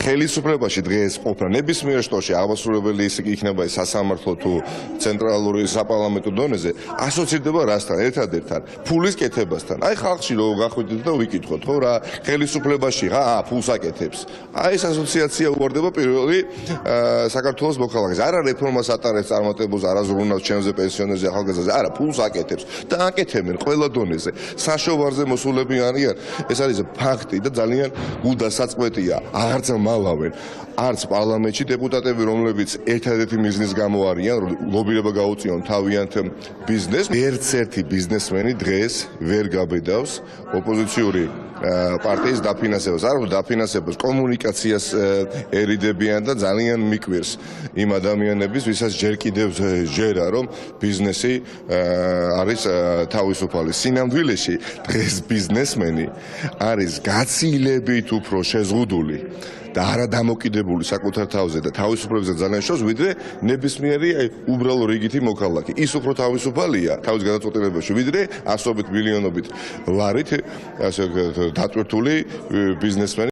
ხელისუფლებაში დღეს ყოფნა ნებისმიერ შტოში აღმასრულებელი იქნება სასამართლო თუ ცენტრალური საპარლამენტო დონეზე ასოცირდება რასთან ერთადერთან ფულის კეთებასთან. აი ხალხში რო გახვიდეთ და ვიკითხოთ ხო რა ხელისუფლებაში რა ფულს აკეთებს. აი ეს ასოციაცია უვარდება პირველი საქართველოს მოქალაქეს. არა რეფორმას ატარებს წარმატებულს არაზრუნავს ჩემზე პენსიონერზე ახალგაზრდაზე. არა ფულს აკეთებს და აკეთებენ ყველა დონეზე. საშოვარზე მოსულები არიან. ეს არის ფაქტი და ძალიან გულდასაწყვეტია. აღარც მალავენ. არც პარლამენტში დეპუტატები, რომლებიც ერთადერთი მიზნის გამო არიან, ლობირება გაუწიონ თავიანთ ბიზნესს. ერთ-ერთი ბიზნესმენი დღეს ვერ გაბედავს ოპოზიციური პარტიის დაფინანსებას. არა დაფინანსებას, კომუნიკაციას ერიდებიან და ძალიან მიკვირს იმ ადამიანების, ვისაც ჯერ კიდევ ჯერა, რომ ბიზნესი არის თავისუფალი. სინამდვილეში დღეს ბიზნესმენი არის გაცილებით უფრო შეზღუდული და არა დამოკიდებული საკუთარ თავზე და თავისუფლებებზე ძალიან შორს, ვიდრე ნებისმიერი უბრალო რიგითი მოქალაქე. ის უფრო თავისუფალია თავის გადაწყვეტილებებში, ვიდრე ასობით მილიონობით ლარით ასე დატვირთული ბიზნესმენი.